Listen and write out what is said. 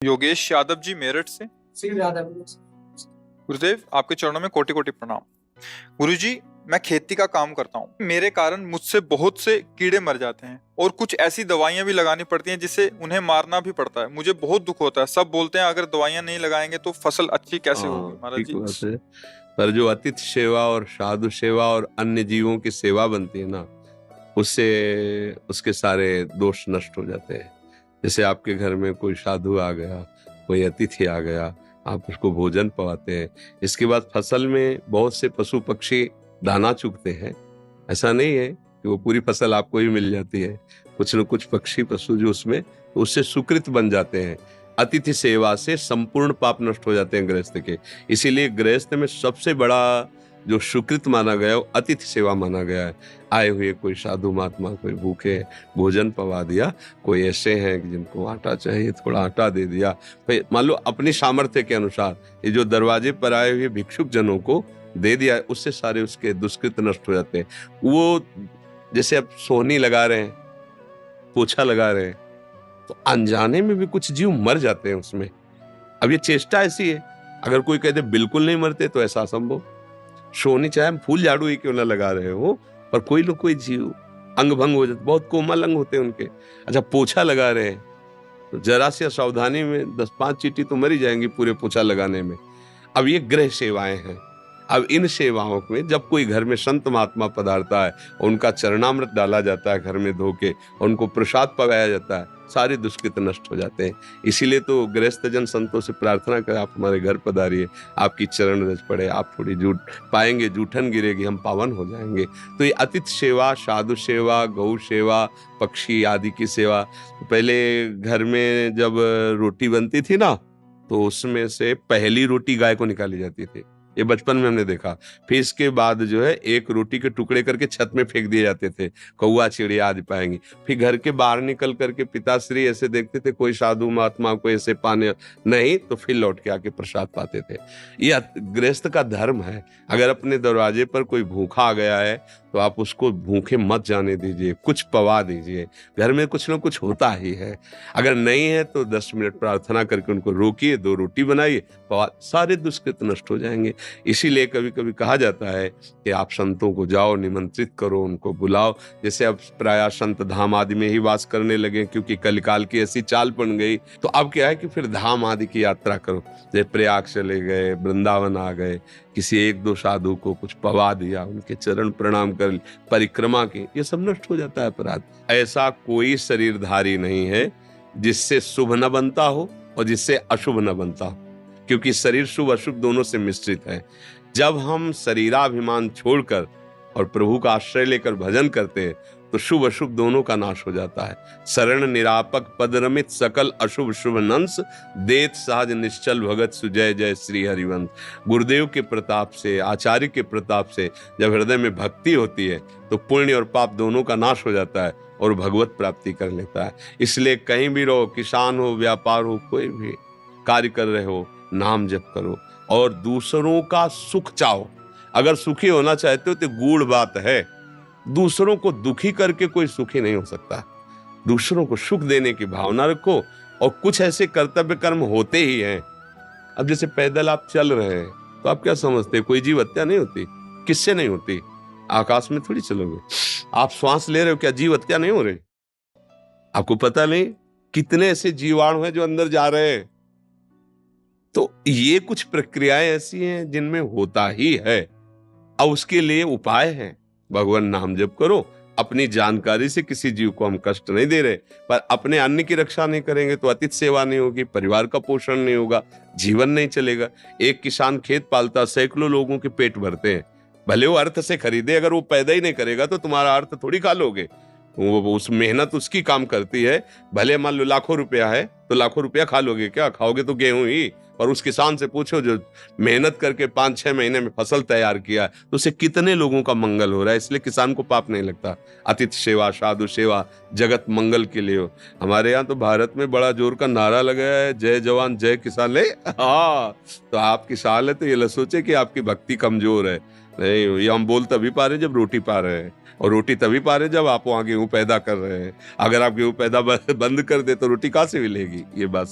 योगेश यादव जी मेरठ से। श्री यादव। गुरुदेव आपके चरणों में कोटि कोटि प्रणाम। गुरुजी मैं खेती का काम करता हूँ, मेरे कारण मुझसे बहुत से कीड़े मर जाते हैं और कुछ ऐसी दवाइयां भी लगानी पड़ती हैं जिससे उन्हें मारना भी पड़ता है। मुझे बहुत दुख होता है। सब बोलते हैं अगर दवाइयां नहीं लगाएंगे तो फसल अच्छी कैसे होगी महाराज ठीक जी। बात है। पर जो अतिथि सेवा और साधु सेवा और अन्य जीवों की सेवा बनती है ना, उससे उसके सारे दोष नष्ट हो जाते हैं। जैसे आपके घर में कोई साधु आ गया, कोई अतिथि आ गया, आप उसको भोजन पवाते हैं। इसके बाद फसल में बहुत से पशु पक्षी दाना चुगते हैं। ऐसा नहीं है कि वो पूरी फसल आपको ही मिल जाती है। कुछ न कुछ पक्षी पशु जो उसमें, तो उससे सुकृत बन जाते हैं। अतिथि सेवा से संपूर्ण पाप नष्ट हो जाते हैं गृहस्थ के। इसीलिए गृहस्थ में सबसे बड़ा जो सुकृत माना गया है वो अतिथि सेवा माना गया है। आए हुए कोई साधु महात्मा, कोई भूखे भोजन पवा दिया, कोई ऐसे हैं कि जिनको आटा चाहिए थोड़ा आटा दे दिया। भाई मान लो अपनी सामर्थ्य के अनुसार ये जो दरवाजे पर आए हुए भिक्षुक जनों को दे दिया, उससे सारे उसके दुष्कृत नष्ट हो जाते हैं। वो जैसे अब सोहनी लगा रहे हैं, पोछा लगा रहे हैं, तो अनजाने में भी कुछ जीव मर जाते हैं उसमें। अब ये चेष्टा ऐसी है, अगर कोई कहते बिल्कुल नहीं मरते तो ऐसा असंभव। सोनी चाहे हम फूल झाड़ू ही क्यों ना लगा रहे हो, पर कोई लोग कोई जीव अंग भंग हो जाते, बहुत कोमल अंग होते हैं उनके। अच्छा पोछा लगा रहे हैं तो जरा सी असावधानी में 10-5 चींटी तो मरी जाएंगी पूरे पोछा लगाने में। अब ये गृह सेवाएं हैं। अब इन सेवाओं में जब कोई घर में संत महात्मा पधारता है, उनका चरणामृत डाला जाता है घर में धो के, उनको प्रसाद पकाया जाता है, सारे दुष्कृत नष्ट हो जाते हैं। इसीलिए तो गृहस्थ जन संतों से प्रार्थना करें, आप हमारे घर पधारिए, आपकी चरण रज पड़े, आप थोड़ी जूठ पाएंगे, जूठन गिरेगी, हम पावन हो जाएंगे। तो ये अतिथि सेवा, साधु सेवा, गौ सेवा, पक्षी आदि की सेवा। पहले घर में जब रोटी बनती थी ना, तो उसमें से पहली रोटी गाय को निकाली जाती थी। ये बचपन में हमने देखा। फिर इसके बाद जो है एक रोटी के टुकड़े करके छत में फेंक दिए जाते थे, कौआ चिड़िया आदि पाएंगी। फिर घर के बाहर निकल करके पिताश्री ऐसे देखते थे कोई साधु महात्मा को ऐसे पाने नहीं, तो फिर लौट के आके प्रसाद पाते थे। ये गृहस्थ का धर्म है। अगर अपने दरवाजे पर कोई भूखा आ गया है तो आप उसको भूखे मत जाने दीजिए, कुछ पवा दीजिए। घर में कुछ ना कुछ होता ही है। अगर नहीं है तो 10 मिनट प्रार्थना करके उनको रोकिए, 2 रोटी बनाइए, पवा, सारे दुष्कृत नष्ट हो जाएंगे। इसीलिए कभी कभी कहा जाता है कि आप संतों को जाओ, निमंत्रित करो, उनको बुलाओ। जैसे अब प्रायः संत धाम आदि में ही वास करने लगे, क्योंकि कलिकाल की ऐसी चाल बन गई। तो अब क्या है कि फिर धाम आदि की यात्रा करो। जैसे प्रयाग चले गए, वृंदावन आ गए, किसी 1-2 साधु को कुछ पवा दिया, उनके चरण प्रणाम कर, परिक्रमा की, ये सब नष्ट हो जाता है अपराध। ऐसा कोई शरीरधारी नहीं है जिससे शुभ न बनता हो और जिससे अशुभ न बनता हो, क्योंकि शरीर शुभ अशुभ दोनों से मिश्रित है। जब हम शरीराभिमान छोड़कर और प्रभु का आश्रय लेकर भजन करते हैं तो शुभ अशुभ दोनों का नाश हो जाता है। शरण निरापक पद रमित सकल अशुभ शुभ नंस, देत सहज निश्चल भगत सुजय जय श्री हरिवंश। गुरुदेव के प्रताप से, आचार्य के प्रताप से जब हृदय में भक्ति होती है तो पुण्य और पाप दोनों का नाश हो जाता है और भगवत प्राप्ति कर लेता है। इसलिए कहीं भी रहो, किसान हो, व्यापार हो, कोई भी कार्य कर रहे हो, नाम जप करो और दूसरों का सुख चाहो। अगर सुखी होना चाहते हो तो गूढ़ बात है, दूसरों को दुखी करके कोई सुखी नहीं हो सकता। दूसरों को सुख देने की भावना रखो और कुछ ऐसे कर्तव्य कर्म होते ही हैं। अब जैसे पैदल आप चल रहे हैं तो आप क्या समझते हैं कोई जीव हत्या नहीं होती? किससे नहीं होती? आकाश में थोड़ी चलोगे। आप श्वास ले रहे हो, क्या जीव हत्या नहीं हो रही? आपको पता नहीं कितने ऐसे जीवाणु हैं जो अंदर जा रहे हैं। तो ये कुछ प्रक्रियाएं ऐसी हैं जिनमें होता ही है। अब उसके लिए उपाय है, भगवान नाम जप करो। अपनी जानकारी से किसी जीव को हम कष्ट नहीं दे रहे, पर अपने अन्न की रक्षा नहीं करेंगे तो अतिथि सेवा नहीं होगी, परिवार का पोषण नहीं होगा, जीवन नहीं चलेगा। एक किसान खेत पालता, सैकड़ों लोगों के पेट भरते हैं, भले वो अर्थ से खरीदे, अगर वो पैदा ही नहीं करेगा तो तुम्हारा अर्थ थोड़ी खा लोगे। वो उस मेहनत उसकी काम करती है। भले मान लो लाखों रुपया है तो लाखों रुपया खा लोगे क्या? खाओगे तो गेहूं ही। और उस किसान से पूछो जो मेहनत करके 5-6 महीने में फसल तैयार किया तो उसे कितने लोगों का मंगल हो रहा है। इसलिए किसान को पाप नहीं लगता। अतिथि सेवा, साधु सेवा जगत मंगल के लिए हो। हमारे यहाँ तो भारत में बड़ा जोर का नारा लगाया है, जय जवान जय किसान। ले हाँ, तो आप किसान है तो ये न सोचे कि आपकी भक्ति कमजोर है। नहीं, ये हम बोल तभी पा रहे जब रोटी पा रहे हैं, और रोटी तभी पा रहे जब आप वहाँ गेहूं पैदा कर रहे हैं। अगर आप गेहूं पैदा बंद कर दे तो रोटी कहाँ से मिलेगी? ये बात